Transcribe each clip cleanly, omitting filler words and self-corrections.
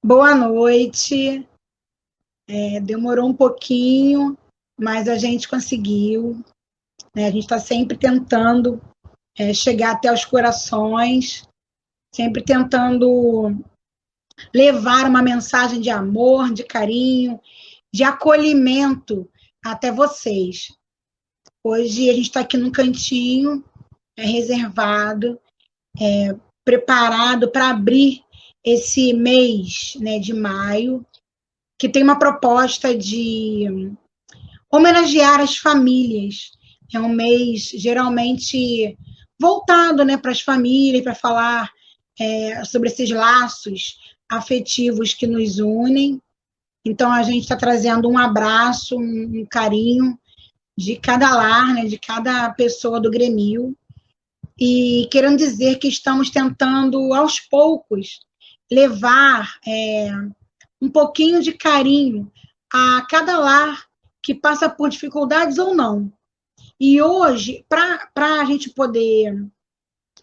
Boa noite. Demorou um pouquinho, mas a gente conseguiu, né? A gente está sempre tentando chegar até os corações, sempre tentando levar uma mensagem de amor, de carinho, de acolhimento até vocês. Hoje a gente está aqui num cantinho reservado, preparado para abrir esse mês, né, de maio, que tem uma proposta de homenagear as famílias. É um mês geralmente voltado, né, para as famílias, para falar sobre esses laços afetivos que nos unem. Então, a gente está trazendo um abraço, um carinho de cada lar, né, de cada pessoa do Grêmio, e querendo dizer que estamos tentando, aos poucos, levar um pouquinho de carinho a cada lar que passa por dificuldades ou não. E hoje, para a gente poder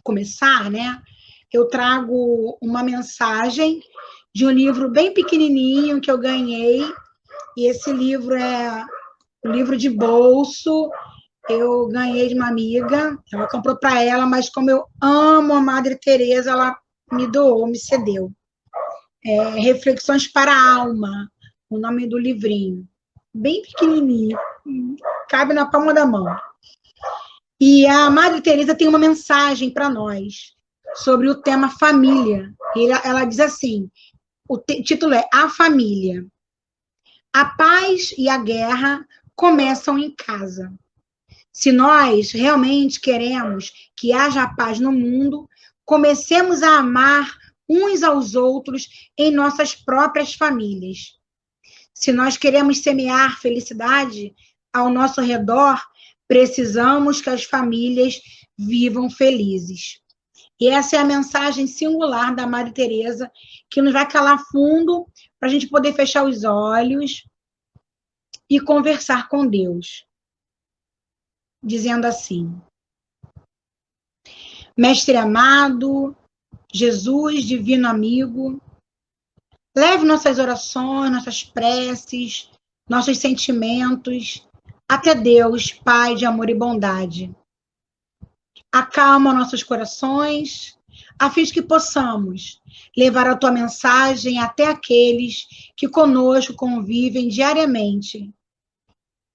começar, né, eu trago uma mensagem de um livro bem pequenininho que eu ganhei, e esse livro é um livro de bolso, eu ganhei de uma amiga, ela comprou para ela, mas como eu amo a Madre Teresa, ela me doou, me cedeu. Reflexões para a Alma, o nome do livrinho. Bem pequenininho, cabe na palma da mão. E a Madre Teresa tem uma mensagem para nós sobre o tema família. Ela diz assim, o título é A Família. A paz e a guerra começam em casa. Se nós realmente queremos que haja paz no mundo, comecemos a amar uns aos outros em nossas próprias famílias. Se nós queremos semear felicidade ao nosso redor, precisamos que as famílias vivam felizes. E essa é a mensagem singular da Madre Teresa, que nos vai calar fundo para a gente poder fechar os olhos e conversar com Deus. Dizendo assim: Mestre amado, Jesus, divino amigo, leve nossas orações, nossas preces, nossos sentimentos até Deus, Pai de amor e bondade. Acalma nossos corações, a fim de que possamos levar a tua mensagem até aqueles que conosco convivem diariamente.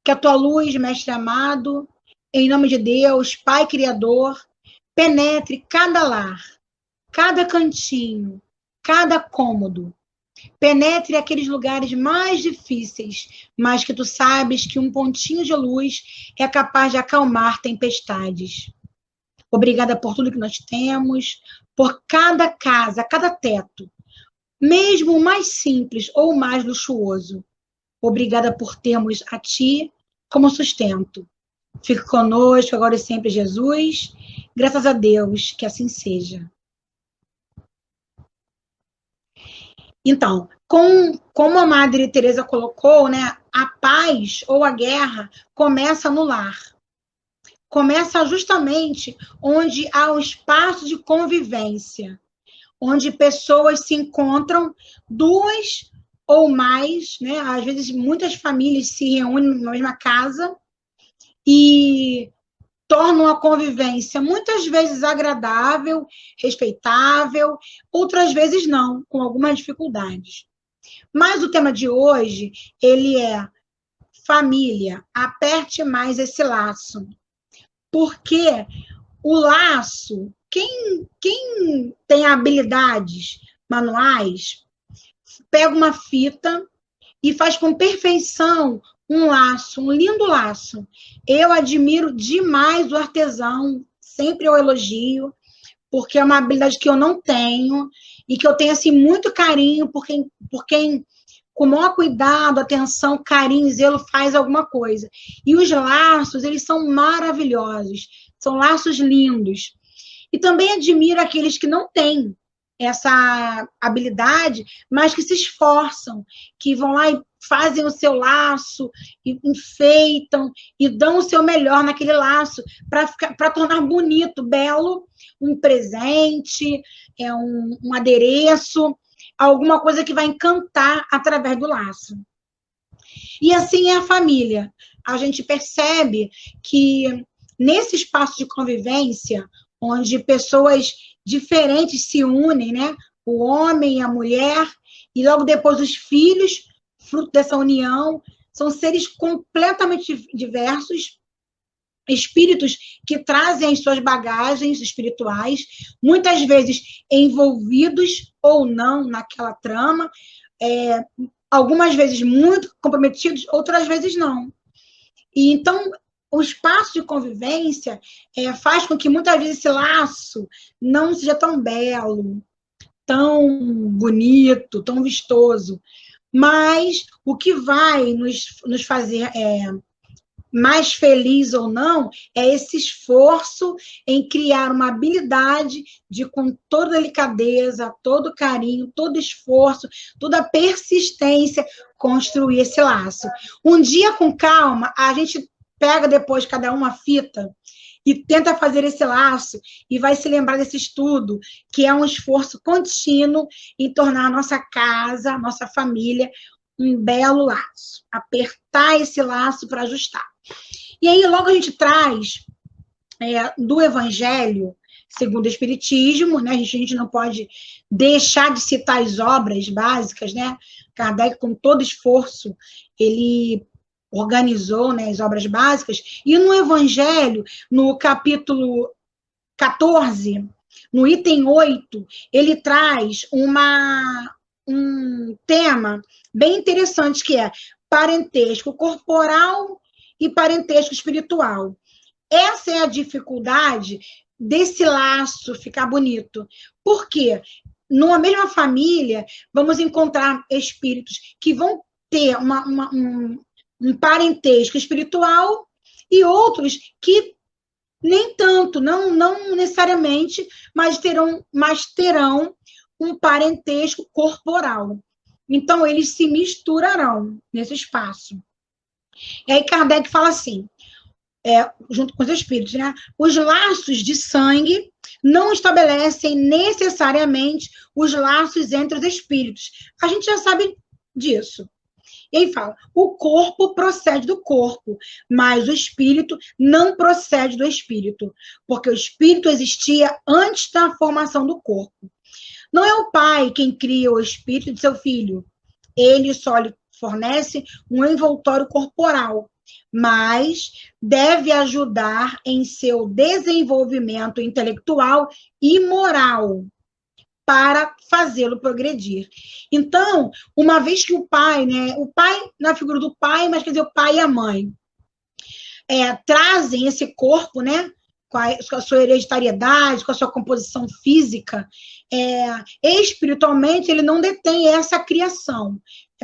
Que a tua luz, Mestre amado, em nome de Deus, Pai Criador, penetre cada lar, cada cantinho, cada cômodo. Penetre aqueles lugares mais difíceis, mas que tu sabes que um pontinho de luz é capaz de acalmar tempestades. Obrigada por tudo que nós temos, por cada casa, cada teto, mesmo o mais simples ou o mais luxuoso. Obrigada por termos a ti como sustento. Fique conosco agora e sempre, Jesus. Graças a Deus, que assim seja. Então, como a Madre Teresa colocou, né, a paz ou a guerra começa no lar. Começa justamente onde há um espaço de convivência, onde pessoas se encontram, duas ou mais, né? Às vezes muitas famílias se reúnem na mesma casa e tornam a convivência muitas vezes agradável, respeitável, outras vezes não, com algumas dificuldades. Mas o tema de hoje, ele é família, aperte mais esse laço. Porque o laço, quem tem habilidades manuais, pega uma fita e faz com perfeição um laço, um lindo laço. Eu admiro demais o artesão, sempre eu elogio, porque é uma habilidade que eu não tenho e que eu tenho assim muito carinho por quem com o maior cuidado, atenção, carinho, zelo faz alguma coisa. E os laços, eles são maravilhosos, são laços lindos. E também admiro aqueles que não têm essa habilidade, mas que se esforçam, que vão lá e fazem o seu laço, e enfeitam, e dão o seu melhor naquele laço, para tornar bonito, belo, um presente, um adereço. alguma coisa que vai encantar através do laço. E assim é a família. A gente percebe que nesse espaço de convivência, onde pessoas diferentes se unem, né? O homem e a mulher, e logo depois os filhos, fruto dessa união, são seres completamente diversos, espíritos que trazem as suas bagagens espirituais, muitas vezes envolvidos ou não naquela trama, algumas vezes muito comprometidos, outras vezes não. E então, o espaço de convivência faz com que muitas vezes esse laço não seja tão belo, tão bonito, tão vistoso. Mas o que vai nos fazer mais feliz ou não é esse esforço em criar uma habilidade de, com toda delicadeza, todo carinho, todo esforço, toda persistência, construir esse laço. Um dia, com calma, a gente pega depois cada uma fita e tenta fazer esse laço e vai se lembrar desse estudo, que é um esforço contínuo em tornar a nossa casa, a nossa família, um belo laço. Apertar esse laço para ajustar. E aí, logo a gente traz do Evangelho segundo o Espiritismo, né? A gente não pode deixar de citar as obras básicas, né? Kardec, com todo esforço, ele organizou, né, as obras básicas, e no Evangelho, no capítulo 14, no item 8, ele traz um tema bem interessante, que é parentesco corporal e parentesco espiritual. Essa é a dificuldade desse laço ficar bonito. Por quê? Numa mesma família, vamos encontrar espíritos que vão ter um parentesco espiritual e outros que nem tanto, não necessariamente, mas terão um parentesco corporal. Então, eles se misturarão nesse espaço. E aí Kardec fala assim, junto com os espíritos, né? Os laços de sangue não estabelecem necessariamente os laços entre os espíritos. A gente já sabe disso. E aí fala, o corpo procede do corpo, mas o espírito não procede do espírito, porque o espírito existia antes da formação do corpo. Não é o pai quem cria o espírito de seu filho, ele só lhe fornece um envoltório corporal, mas deve ajudar em seu desenvolvimento intelectual e moral para fazê-lo progredir. Então, uma vez que o pai, na figura do pai, mas quer dizer, o pai e a mãe, trazem esse corpo, né, com a sua hereditariedade, com a sua composição física, espiritualmente ele não detém essa criação.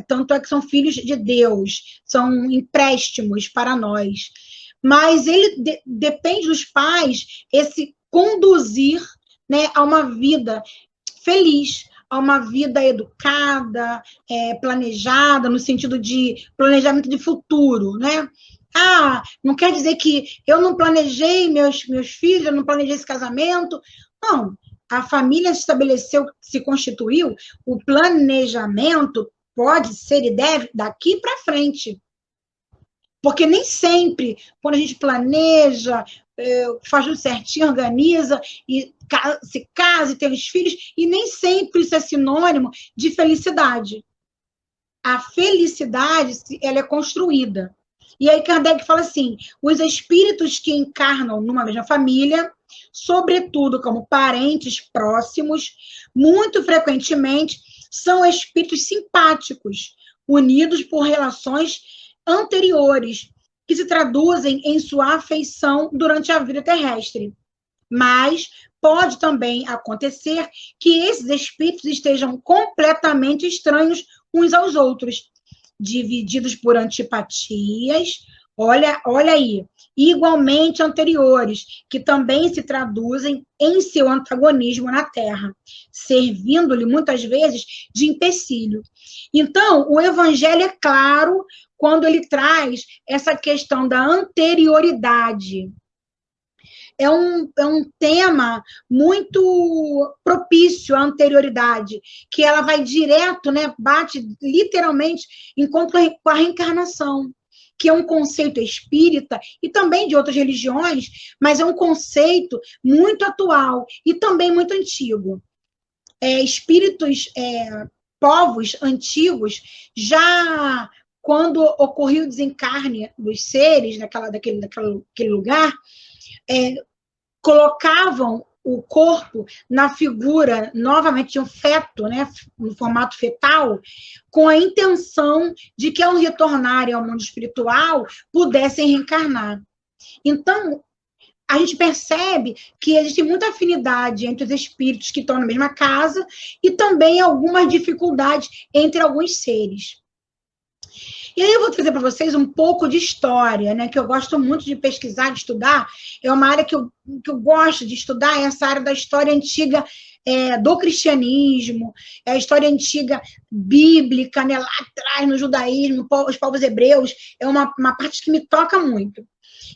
Tanto é que são filhos de Deus, são empréstimos para nós. Mas ele depende dos pais, esse conduzir, né, a uma vida feliz, a uma vida educada, planejada, no sentido de planejamento de futuro, né? Não quer dizer que eu não planejei meus filhos, eu não planejei esse casamento. Não, a família se estabeleceu, se constituiu, o planejamento pode ser e deve daqui para frente. Porque nem sempre, quando a gente planeja, faz tudo certinho, organiza, e se casa e tem os filhos, e nem sempre isso é sinônimo de felicidade. A felicidade, ela é construída. E aí Kardec fala assim, os espíritos que encarnam numa mesma família, sobretudo como parentes próximos, muito frequentemente são espíritos simpáticos, unidos por relações anteriores, que se traduzem em sua afeição durante a vida terrestre. Mas pode também acontecer que esses espíritos estejam completamente estranhos uns aos outros, divididos por antipatias, olha aí, igualmente anteriores, que também se traduzem em seu antagonismo na Terra, servindo-lhe muitas vezes de empecilho. Então, o Evangelho é claro quando ele traz essa questão da anterioridade. é um tema muito propício à anterioridade, que ela vai direto, né, bate literalmente encontro com a reencarnação, que é um conceito espírita e também de outras religiões, mas é um conceito muito atual e também muito antigo. Povos antigos, já quando ocorria o desencarne dos seres daquele lugar, colocavam o corpo na figura, novamente, de um feto, né, no formato fetal, com a intenção de que, ao retornarem ao mundo espiritual, pudessem reencarnar. Então, a gente percebe que existe muita afinidade entre os espíritos que estão na mesma casa e também algumas dificuldades entre alguns seres. E aí eu vou trazer para vocês um pouco de história, né, que eu gosto muito de pesquisar, de estudar. É uma área que eu gosto de estudar, é essa área da história antiga do cristianismo, a história antiga bíblica, né, lá atrás no judaísmo, os povos hebreus, é uma parte que me toca muito.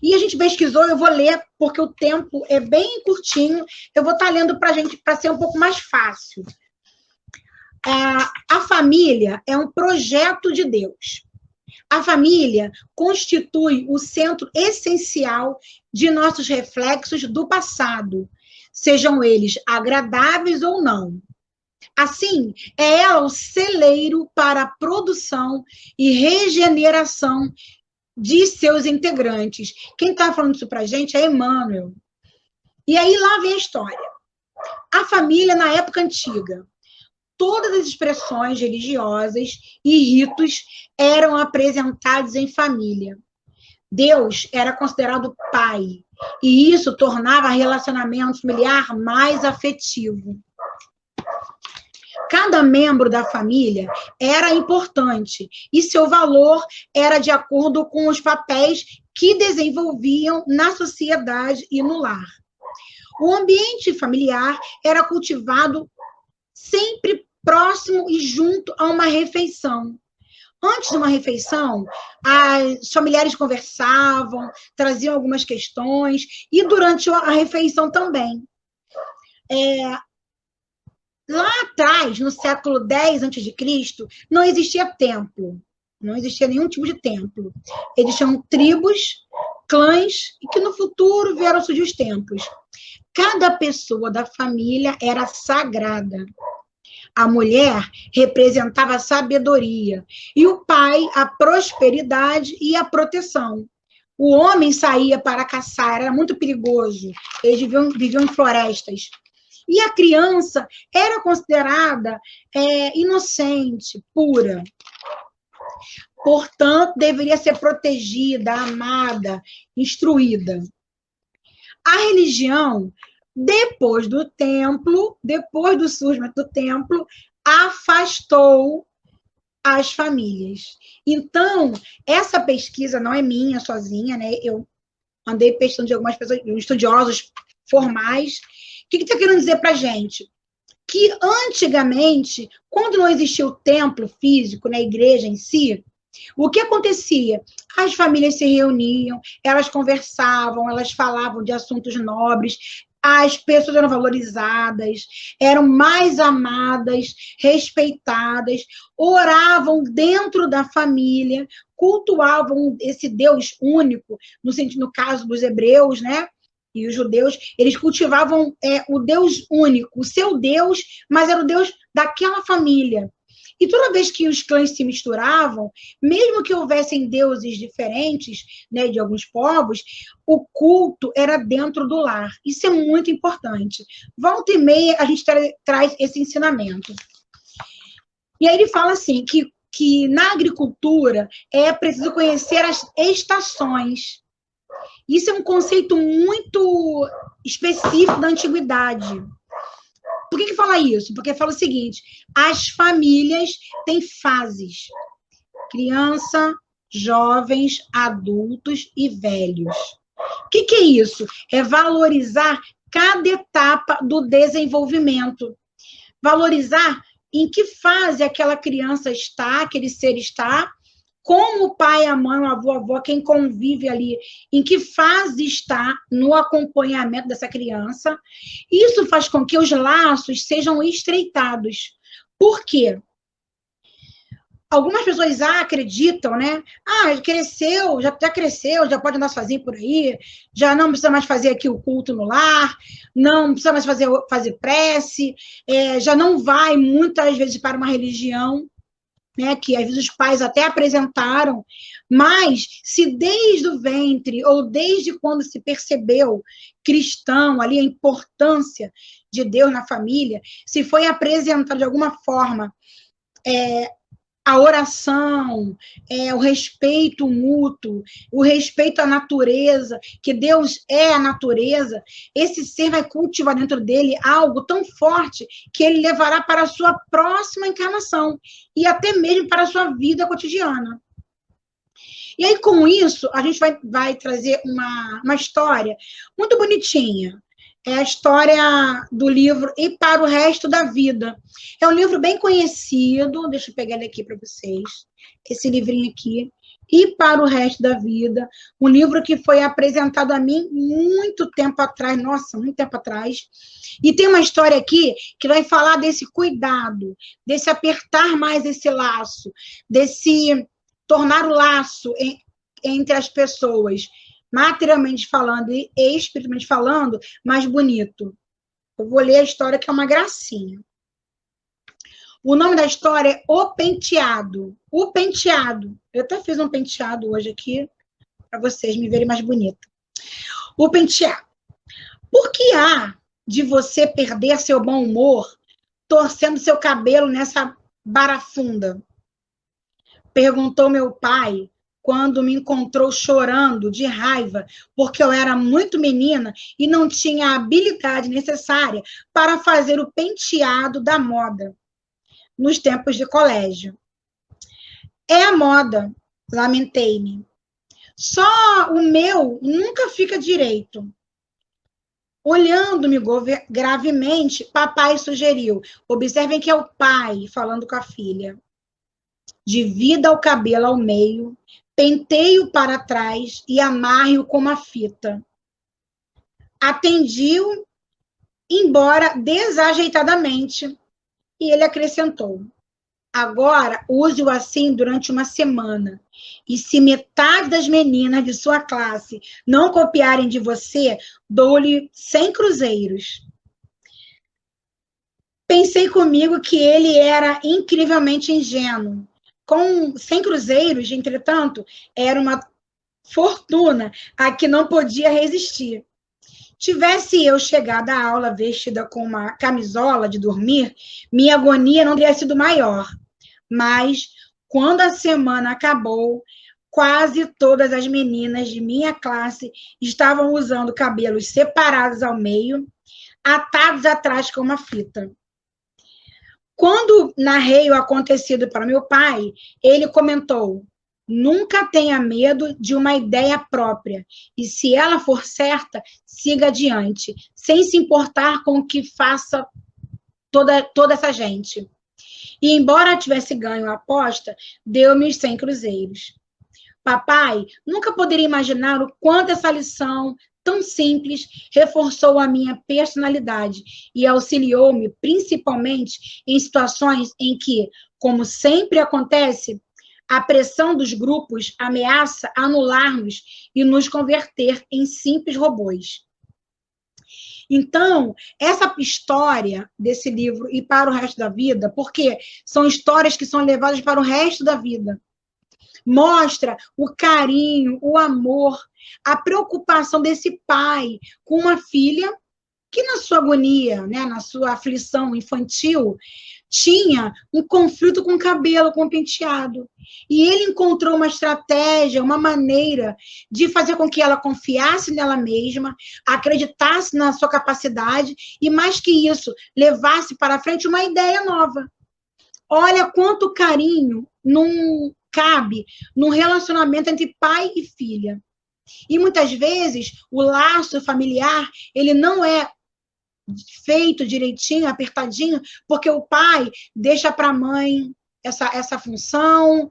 E a gente pesquisou, eu vou ler, porque o tempo é bem curtinho, eu vou estar lendo para a gente, para ser um pouco mais fácil. A família é um projeto de Deus. A família constitui o centro essencial de nossos reflexos do passado, sejam eles agradáveis ou não. Assim, é ela o celeiro para a produção e regeneração de seus integrantes. Quem está falando isso para a gente é Emmanuel. E aí lá vem a história. A família na época antiga. Todas as expressões religiosas e ritos eram apresentados em família. Deus era considerado pai, e isso tornava o relacionamento familiar mais afetivo. Cada membro da família era importante, e seu valor era de acordo com os papéis que desenvolviam na sociedade e no lar. O ambiente familiar era cultivado sempre próximo e junto a uma refeição. Antes de uma refeição, os familiares conversavam, traziam algumas questões, e durante a refeição também. Lá atrás, no século X a.C., não existia templo, não existia nenhum tipo de templo. Existiam tribos, clãs, e que no futuro vieram surgir os templos. Cada pessoa da família era sagrada. A mulher representava a sabedoria, e o pai a prosperidade e a proteção. O homem saía para caçar, era muito perigoso, eles viviam em florestas. E a criança era considerada inocente, pura. Portanto, deveria ser protegida, amada, instruída. A religião, depois do surgimento do templo, afastou as famílias. Então, essa pesquisa não é minha sozinha, né? Eu andei pesquisando de algumas pessoas, estudiosos formais. O que está querendo dizer para a gente? Que antigamente, quando não existia o templo físico, né, a igreja em si, o que acontecia? As famílias se reuniam, elas conversavam, elas falavam de assuntos nobres, as pessoas eram valorizadas, eram mais amadas, respeitadas, oravam dentro da família, cultuavam esse Deus único, no caso dos hebreus, né? E os judeus, eles cultivavam o Deus único, o seu Deus, mas era o Deus daquela família. E toda vez que os clãs se misturavam, mesmo que houvessem deuses diferentes, né, de alguns povos, o culto era dentro do lar. Isso é muito importante. Volta e meia, a gente traz esse ensinamento. E aí ele fala assim, que na agricultura é preciso conhecer as estações. Isso é um conceito muito específico da antiguidade. Por que fala isso? Porque fala o seguinte, as famílias têm fases. Criança, jovens, adultos e velhos. O que é isso? É valorizar cada etapa do desenvolvimento. Valorizar em que fase aquela criança está, aquele ser está, como o pai, a mãe, o avô, a avó, quem convive ali, em que fase está no acompanhamento dessa criança. Isso faz com que os laços sejam estreitados. Por quê? Algumas pessoas acreditam, né? Cresceu, já cresceu, já pode andar sozinho por aí, já não precisa mais fazer aqui o culto no lar, não precisa mais fazer prece, já não vai muitas vezes para uma religião, né, que às vezes os pais até apresentaram, mas se desde o ventre ou desde quando se percebeu cristão, ali a importância de Deus na família, se foi apresentado de alguma forma a oração, o respeito mútuo, o respeito à natureza, que Deus é a natureza, esse ser vai cultivar dentro dele algo tão forte que ele levará para a sua próxima encarnação e até mesmo para a sua vida cotidiana. E aí, com isso, a gente vai trazer uma história muito bonitinha. É a história do livro E para o Resto da Vida. É um livro bem conhecido, deixa eu pegar ele aqui para vocês, esse livrinho aqui, E para o Resto da Vida, um livro que foi apresentado a mim muito tempo atrás, nossa, muito tempo atrás, e tem uma história aqui que vai falar desse cuidado, desse apertar mais esse laço, desse tornar o laço entre as pessoas, materialmente falando e espiritualmente falando, mais bonito. Eu vou ler a história, que é uma gracinha. O nome da história é O Penteado. O Penteado. Eu até fiz um penteado hoje aqui, para vocês me verem mais bonita. O Penteado. Por que há de você perder seu bom humor torcendo seu cabelo nessa barafunda? Perguntou meu pai, quando me encontrou chorando de raiva, porque eu era muito menina e não tinha a habilidade necessária para fazer o penteado da moda nos tempos de colégio. É a moda, lamentei-me. Só o meu nunca fica direito. Olhando-me gravemente, papai sugeriu. Observem que é o pai falando com a filha. Divida o cabelo ao meio, penteie-o para trás e amarre-o com uma fita. Atendi-o, embora desajeitadamente, e ele acrescentou: agora use-o assim durante uma semana, e se metade das meninas de sua classe não copiarem de você, dou-lhe 100 cruzeiros. Pensei comigo que ele era incrivelmente ingênuo. Com 100 cruzeiros, entretanto, era uma fortuna a que não podia resistir. Tivesse eu chegado à aula vestida com uma camisola de dormir, minha agonia não teria sido maior. Mas, quando a semana acabou, quase todas as meninas de minha classe estavam usando cabelos separados ao meio, atados atrás com uma fita. Quando narrei o acontecido para meu pai, ele comentou: nunca tenha medo de uma ideia própria, e se ela for certa, siga adiante, sem se importar com o que faça toda essa gente. E embora tivesse ganho a aposta, deu-me os 100 cruzeiros. Papai nunca poderia imaginar o quanto essa lição tão simples reforçou a minha personalidade e auxiliou-me principalmente em situações em que, como sempre acontece, a pressão dos grupos ameaça anular-nos e nos converter em simples robôs. Então, essa história desse livro E para o Resto da Vida, porque são histórias que são levadas para o resto da vida, mostra o carinho, o amor, a preocupação desse pai com uma filha que, na sua agonia, né, na sua aflição infantil, tinha um conflito com o cabelo, com o penteado. E ele encontrou uma estratégia, uma maneira de fazer com que ela confiasse nela mesma, acreditasse na sua capacidade e, mais que isso, levasse para frente uma ideia nova. Olha quanto carinho não cabe num relacionamento entre pai e filha. E muitas vezes o laço familiar, ele não é feito direitinho, apertadinho, porque o pai deixa para a mãe essa função,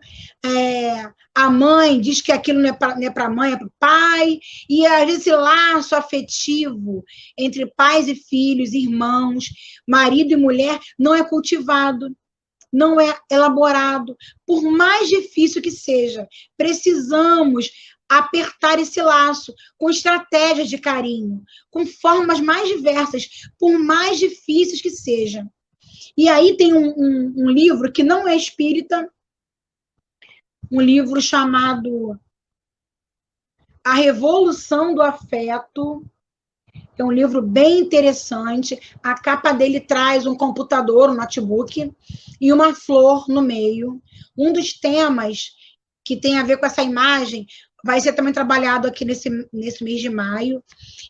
a mãe diz que aquilo não é para a mãe, é para o pai, e às vezes esse laço afetivo entre pais e filhos, irmãos, marido e mulher, não é cultivado, não é elaborado, por mais difícil que seja. Precisamos apertar esse laço com estratégias de carinho, com formas mais diversas, por mais difíceis que sejam. E aí tem um livro que não é espírita, um livro chamado A Revolução do Afeto. É um livro bem interessante. A capa dele traz um computador, um notebook, e uma flor no meio. Um dos temas que tem a ver com essa imagem vai ser também trabalhado aqui nesse mês de maio.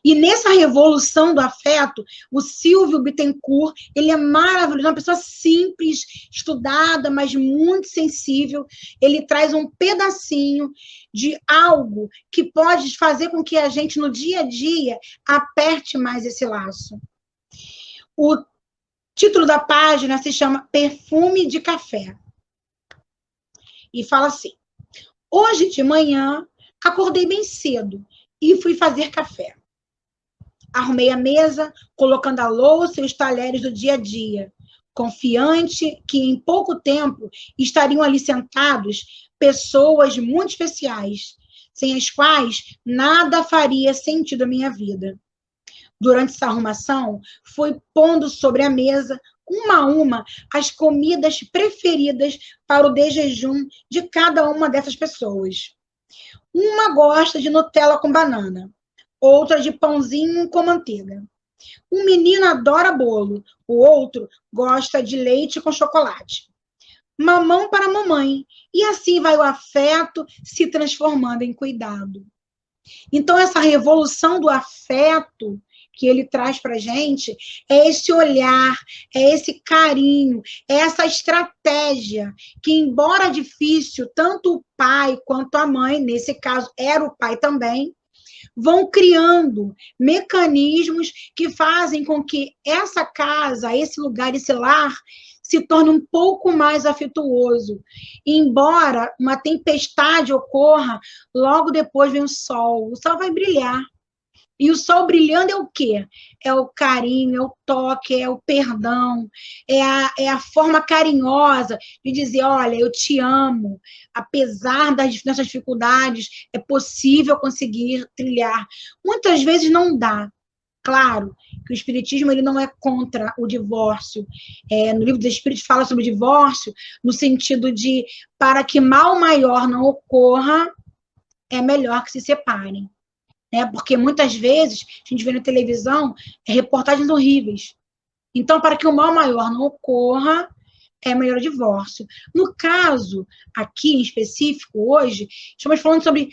E nessa revolução do afeto, o Silvio Bittencourt, ele é maravilhoso, uma pessoa simples, estudada, mas muito sensível. Ele traz um pedacinho de algo que pode fazer com que a gente, no dia a dia, aperte mais esse laço. O título da página se chama Perfume de Café. E fala assim: hoje de manhã, acordei bem cedo e fui fazer café. Arrumei a mesa, colocando a louça e os talheres do dia a dia, confiante que em pouco tempo estariam ali sentados pessoas muito especiais, sem as quais nada faria sentido a minha vida. Durante essa arrumação, fui pondo sobre a mesa, uma a uma, as comidas preferidas para o de jejum de cada uma dessas pessoas. Uma gosta de Nutella com banana, outra de pãozinho com manteiga. Um menino adora bolo, o outro gosta de leite com chocolate. Mamão para mamãe, e assim vai o afeto se transformando em cuidado. Então, essa revolução do afeto que ele traz para a gente é esse olhar, é esse carinho, é essa estratégia que, embora difícil, tanto o pai quanto a mãe, nesse caso era o pai também, vão criando mecanismos que fazem com que essa casa, esse lugar, esse lar, se torne um pouco mais afetuoso. Embora uma tempestade ocorra, logo depois vem o sol vai brilhar. E o sol brilhando é o quê? É o carinho, é o toque, é o perdão, é a forma carinhosa de dizer, olha, eu te amo, apesar das nossas dificuldades, é possível conseguir trilhar. Muitas vezes não dá. Claro que o Espiritismo ele não é contra o divórcio. No Livro dos Espíritos fala sobre o divórcio no sentido de, para que mal maior não ocorra, é melhor que se separem. Porque muitas vezes a gente vê na televisão reportagens horríveis. Então, para que o mal maior não ocorra, é melhor o divórcio. No caso, aqui em específico, hoje, estamos falando sobre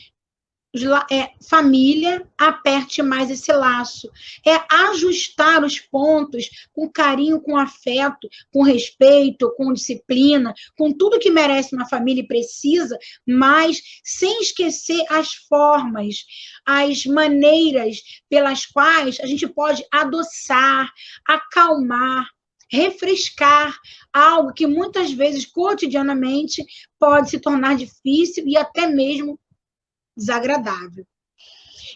família, aperte mais esse laço. É ajustar os pontos com carinho, com afeto, com respeito, com disciplina, com tudo que merece uma família e precisa, mas sem esquecer as formas, as maneiras pelas quais a gente pode adoçar, acalmar, refrescar algo que muitas vezes, cotidianamente, pode se tornar difícil e até mesmo desagradável.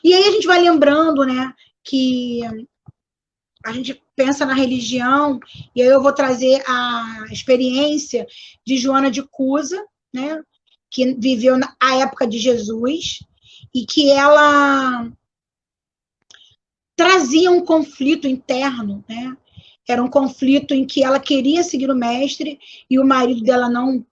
E aí a gente vai lembrando, que a gente pensa na religião, e aí eu vou trazer a experiência de Joana de Cusa, que viveu na época de Jesus, e que ela trazia um conflito interno, Era um conflito em que ela queria seguir o mestre, e o marido dela não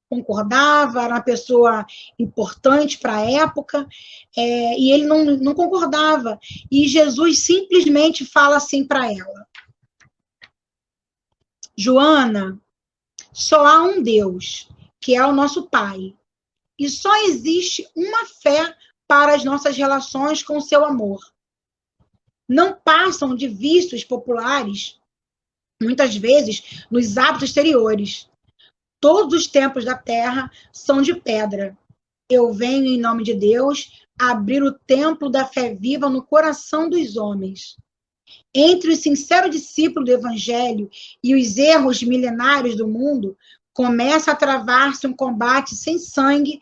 concordava, era uma pessoa importante para a época, e ele não concordava. E Jesus simplesmente fala assim para ela: Joana, só há um Deus, que é o nosso Pai, e só existe uma fé para as nossas relações com o seu amor. Não passam de vícios populares, muitas vezes, nos hábitos exteriores. Todos os templos da terra são de pedra. Eu venho, em nome de Deus, abrir o templo da fé viva no coração dos homens. Entre os sinceros discípulos do Evangelho e os erros milenários do mundo, Começa a travar-se um combate sem sangue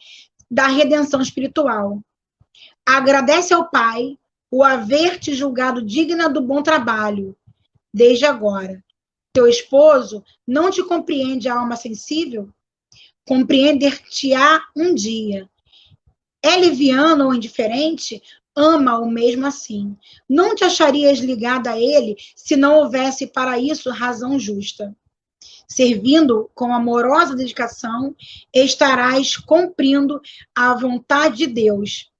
da redenção espiritual. Agradece ao Pai o haver te julgado digna do bom trabalho, desde agora. Teu esposo não te compreende a alma sensível? Compreender-te-á um dia. É liviano ou indiferente? Ama-o mesmo assim. Não te acharias ligada a ele se não houvesse para isso razão justa. Servindo com amorosa dedicação, estarás cumprindo a vontade de Deus.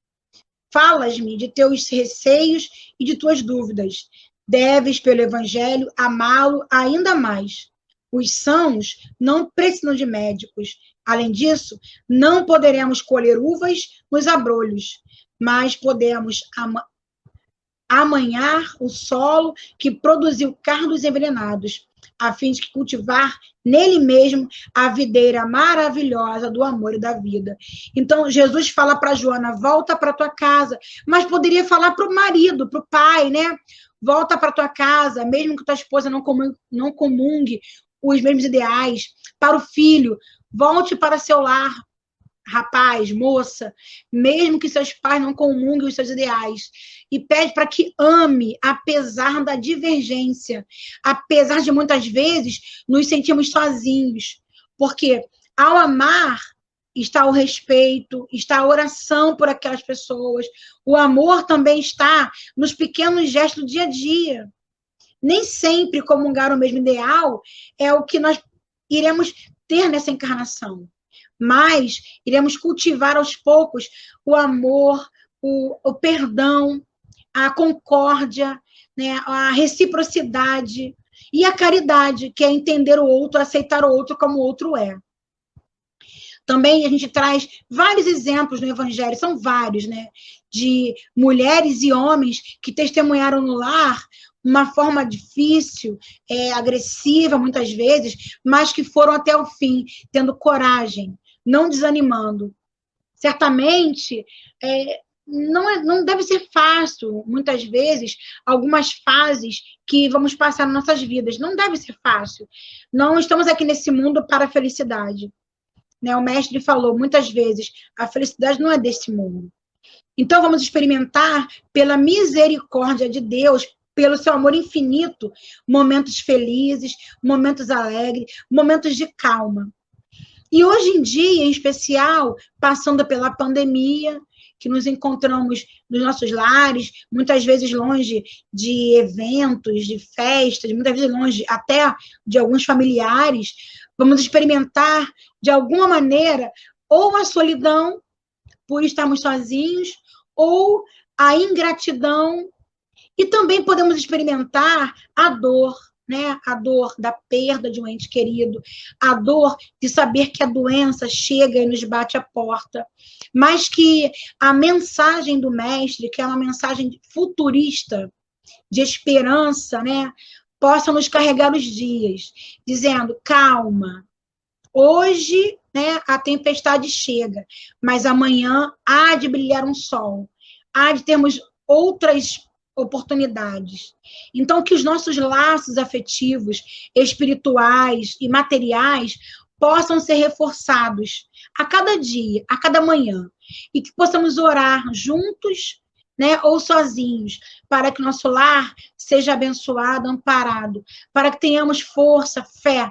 Falas-me de teus receios e de tuas dúvidas. Deves, pelo Evangelho, amá-lo ainda mais. Os sãos não precisam de médicos. Além disso, não poderemos colher uvas nos abrolhos, mas podemos amanhar o solo que produziu cardos envenenados, a fim de cultivar nele mesmo a videira maravilhosa do amor e da vida. Então, Jesus fala para Joana, volta para tua casa, mas poderia falar para o marido, para o pai, né? Volta para tua casa, mesmo que tua esposa não comungue os mesmos ideais. Para o filho, volte para seu lar, rapaz, moça, mesmo que seus pais não comunguem os seus ideais. E pede para que ame, apesar da divergência, apesar de muitas vezes nos sentirmos sozinhos. Porque ao amar está o respeito, está a oração por aquelas pessoas. O amor também está nos pequenos gestos do dia a dia. Nem sempre comungar o mesmo ideal é o que nós iremos ter nessa encarnação. Mas iremos cultivar aos poucos o amor, o perdão, a concórdia, né, a reciprocidade e a caridade, que é entender o outro, aceitar o outro como o outro é. Também a gente traz vários exemplos no Evangelho, são vários, né, de mulheres e homens que testemunharam no lar uma forma difícil, agressiva muitas vezes, mas que foram até o fim, tendo coragem, não desanimando. Certamente, não deve ser fácil, muitas vezes, algumas fases que vamos passar nas nossas vidas. Não deve ser fácil. Não estamos aqui nesse mundo para a felicidade. Né? O mestre falou muitas vezes, a felicidade não é desse mundo. Então, vamos experimentar, pela misericórdia de Deus, pelo seu amor infinito, momentos felizes, momentos alegres, momentos de calma. E hoje em dia, em especial, passando pela pandemia, que nos encontramos nos nossos lares, muitas vezes longe de eventos, de festas, muitas vezes longe até de alguns familiares, vamos experimentar, de alguma maneira, ou a solidão por estarmos sozinhos, ou a ingratidão, e também podemos experimentar a dor, né? A dor da perda de um ente querido, a dor de saber que a doença chega e nos bate a porta, mas que a mensagem do mestre, que é uma mensagem futurista, de esperança, né? Possa nos carregar os dias, dizendo, calma, hoje, né, a tempestade chega, mas amanhã há de brilhar um sol, há de termos outras oportunidades. Então, que os nossos laços afetivos, espirituais e materiais possam ser reforçados a cada dia, a cada manhã, e que possamos orar juntos, né, ou sozinhos, para que nosso lar seja abençoado, amparado, para que tenhamos força, fé,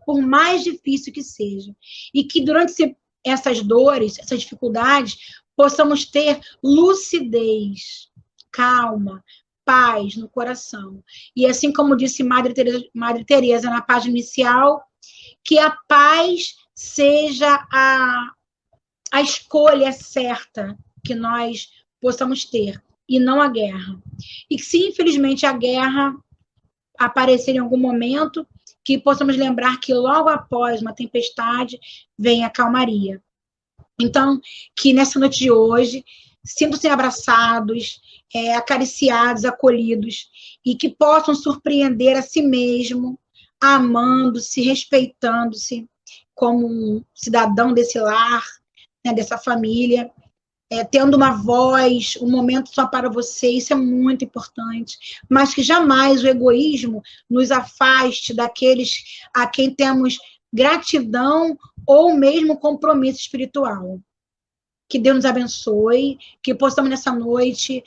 por mais difícil que seja, e que durante essas dores, essas dificuldades, possamos ter lucidez, calma, paz no coração. E assim como disse Madre Teresa na página inicial, que a paz seja a escolha certa que nós possamos ter, e não a guerra. E que se infelizmente a guerra aparecer em algum momento, que possamos lembrar que logo após uma tempestade vem a calmaria. Então, que nessa noite de hoje, sintam-se abraçados, acariciados, acolhidos, e que possam surpreender a si mesmo, amando-se, respeitando-se como um cidadão desse lar, né, dessa família, tendo uma voz, um momento só para você, isso é muito importante, mas que jamais o egoísmo nos afaste daqueles a quem temos gratidão ou mesmo compromisso espiritual. Que Deus nos abençoe, que possamos nessa noite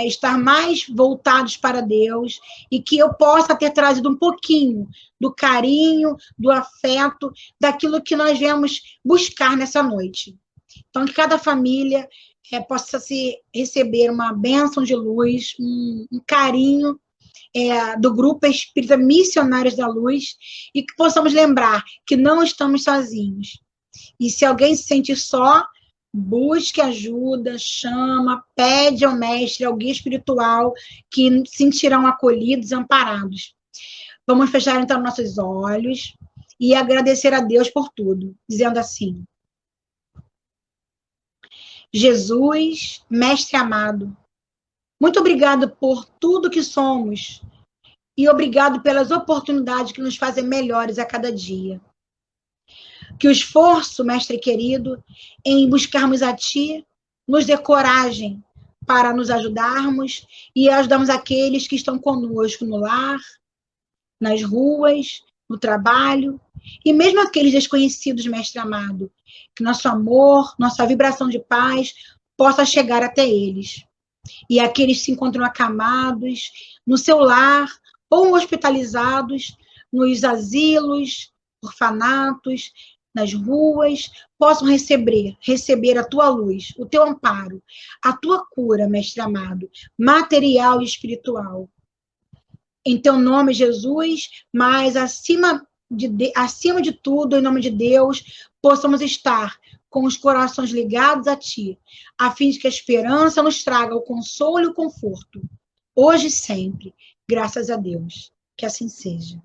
estar mais voltados para Deus e que eu possa ter trazido um pouquinho do carinho, do afeto, daquilo que nós viemos buscar nessa noite. Então, que cada família possa receber uma bênção de luz, um carinho do Grupo Espírita Missionários da Luz e que possamos lembrar que não estamos sozinhos. E se alguém se sente só, busque ajuda, chama, pede ao mestre, ao guia espiritual, que se sentirão acolhidos, amparados. Vamos fechar então nossos olhos e agradecer a Deus por tudo, dizendo assim: Jesus, mestre amado, muito obrigado por tudo que somos e obrigado pelas oportunidades que nos fazem melhores a cada dia. Que o esforço, mestre querido, em buscarmos a Ti, nos dê coragem para nos ajudarmos e ajudarmos aqueles que estão conosco no lar, nas ruas, no trabalho, e mesmo aqueles desconhecidos, mestre amado, que nosso amor, nossa vibração de paz possa chegar até eles. E aqueles que se encontram acamados no seu lar ou hospitalizados, nos asilos, orfanatos, nas ruas, possam receber a tua luz, o teu amparo, a tua cura, mestre amado, material e espiritual. Em teu nome, Jesus, mas acima de tudo, em nome de Deus, possamos estar com os corações ligados a ti, a fim de que a esperança nos traga o consolo e o conforto, hoje e sempre. Graças a Deus. Que assim seja.